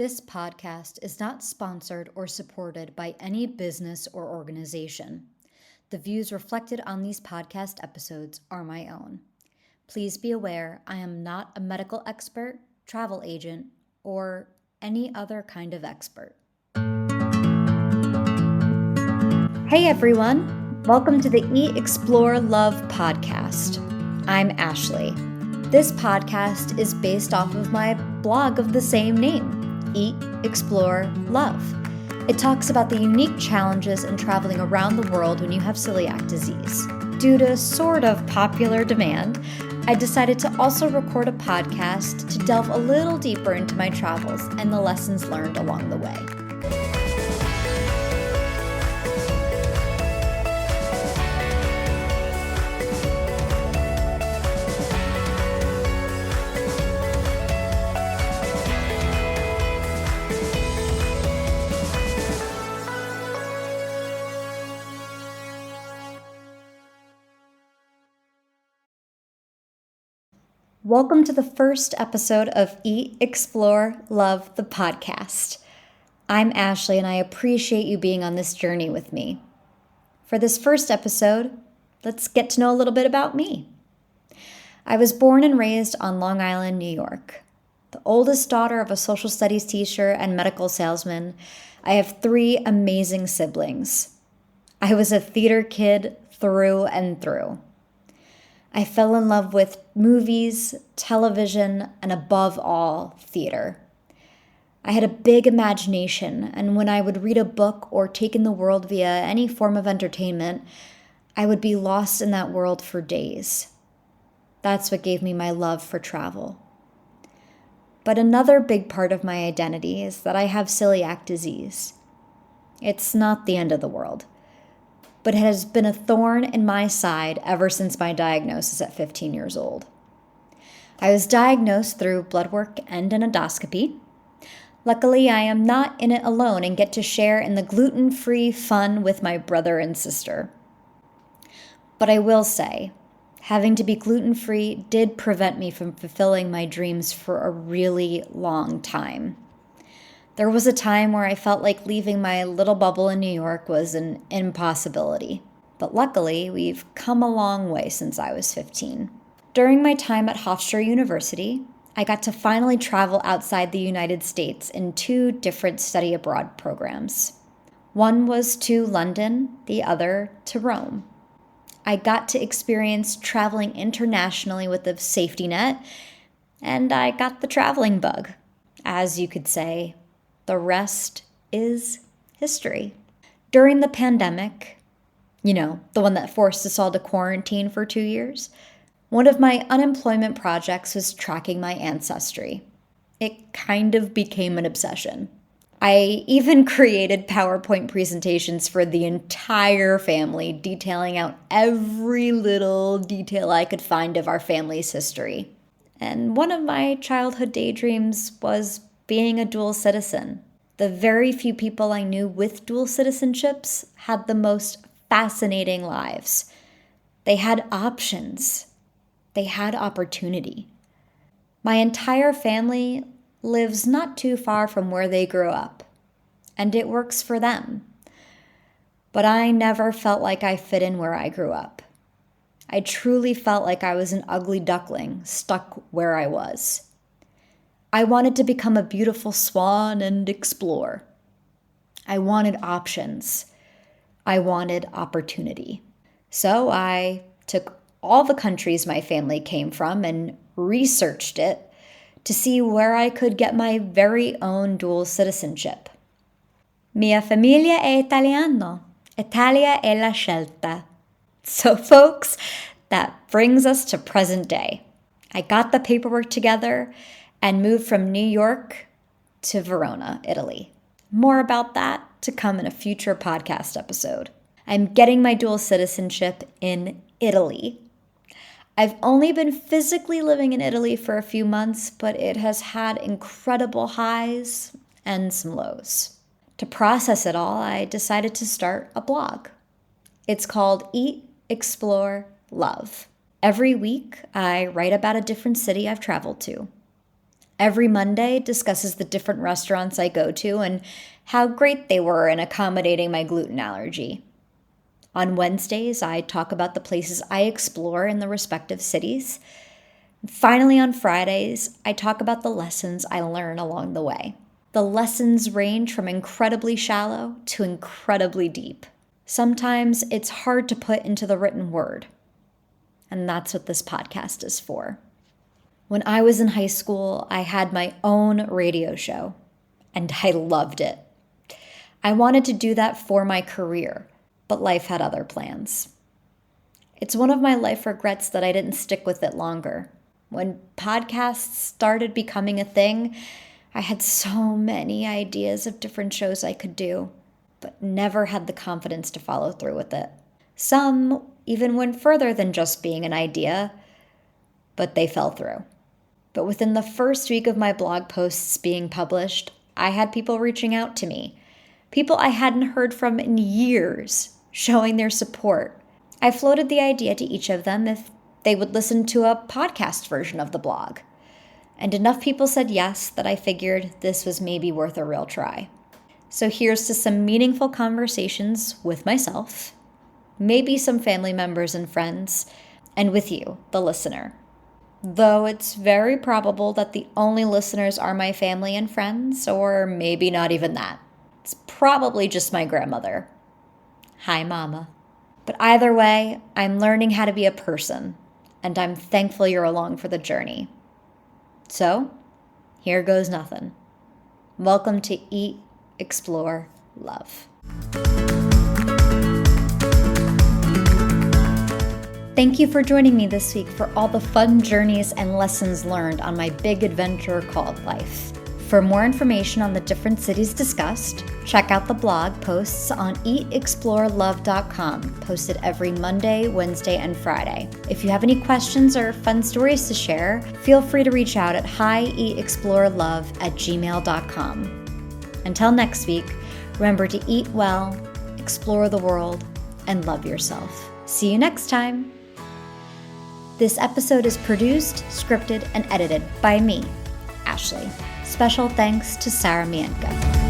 This podcast is not sponsored or supported by any business or organization. The views reflected on these podcast episodes are my own. Please be aware I am not a medical expert, travel agent, or any other kind of expert. Hey everyone, welcome to the Eat, Explore, Love podcast. I'm Ashley. This podcast is based off of my blog of the same name, Eat, Explore, Love. It talks about the unique challenges in traveling around the world when you have celiac disease. Due to sort of popular demand, I decided to also record a podcast to delve a little deeper into my travels and the lessons learned along the way. Welcome to the first episode of Eat, Explore, Love, the podcast. I'm Ashley and I appreciate you being on this journey with me. For this first episode, let's get to know a little bit about me. I was born and raised on Long Island, New York. The oldest daughter of a social studies teacher and medical salesman, I have 3 amazing siblings. I was a theater kid through and through. I fell in love with movies, television, and above all, theater. I had a big imagination, and when I would read a book or take in the world via any form of entertainment, I would be lost in that world for days. That's what gave me my love for travel. But another big part of my identity is that I have celiac disease. It's not the end of the world, but it has been a thorn in my side ever since my diagnosis at 15 years old. I was diagnosed through blood work and an endoscopy. Luckily, I am not in it alone and get to share in the gluten-free fun with my brother and sister. But I will say, having to be gluten-free did prevent me from fulfilling my dreams for a really long time. There was a time where I felt like leaving my little bubble in New York was an impossibility. But luckily, we've come a long way since I was 15. During my time at Hofstra University, I got to finally travel outside the United States in 2 different study abroad programs. One was to London, the other to Rome. I got to experience traveling internationally with a safety net, and I got the traveling bug, as you could say. The rest is history. During the pandemic, the one that forced us all to quarantine for 2 years, one of my unemployment projects was tracking my ancestry. It kind of became an obsession. I even created PowerPoint presentations for the entire family, detailing out every little detail I could find of our family's history. And one of my childhood daydreams was being a dual citizen. The very few people I knew with dual citizenships had the most fascinating lives. They had options. They had opportunity. My entire family lives not too far from where they grew up, and it works for them. But I never felt like I fit in where I grew up. I truly felt like I was an ugly duckling stuck where I was. I wanted to become a beautiful swan and explore. I wanted options. I wanted opportunity. So I took all the countries my family came from and researched it to see where I could get my very own dual citizenship. Mia famiglia è italiano. Italia è la scelta. So folks, that brings us to present day. I got the paperwork together and moved from New York to Verona, Italy. More about that to come in a future podcast episode. I'm getting my dual citizenship in Italy. I've only been physically living in Italy for a few months, but it has had incredible highs and some lows. To process it all, I decided to start a blog. It's called Eat, Explore, Love. Every week, I write about a different city I've traveled to. Every Monday discusses the different restaurants I go to and how great they were in accommodating my gluten allergy. On Wednesdays, I talk about the places I explore in the respective cities. Finally, on Fridays, I talk about the lessons I learn along the way. The lessons range from incredibly shallow to incredibly deep. Sometimes it's hard to put into the written word, and that's what this podcast is for. When I was in high school, I had my own radio show, and I loved it. I wanted to do that for my career, but life had other plans. It's one of my life regrets that I didn't stick with it longer. When podcasts started becoming a thing, I had so many ideas of different shows I could do, but never had the confidence to follow through with it. Some even went further than just being an idea, but they fell through. But within the first week of my blog posts being published, I had people reaching out to me. People I hadn't heard from in years, showing their support. I floated the idea to each of them if they would listen to a podcast version of the blog. And enough people said yes that I figured this was maybe worth a real try. So here's to some meaningful conversations with myself, maybe some family members and friends, and with you, the listener. Though it's very probable that the only listeners are my family and friends, or maybe not even that. It's probably just my grandmother. Hi, Mama. But either way, I'm learning how to be a person, and I'm thankful you're along for the journey. So, here goes nothing. Welcome to Eat, Explore, Love. Thank you for joining me this week for all the fun journeys and lessons learned on my big adventure called life. For more information on the different cities discussed, check out the blog posts on eatexplorelove.com, posted every Monday, Wednesday, and Friday. If you have any questions or fun stories to share, feel free to reach out at hieatexplorelove@gmail.com. Until next week, remember to eat well, explore the world, and love yourself. See you next time. This episode is produced, scripted, and edited by me, Ashley. Special thanks to Mientka.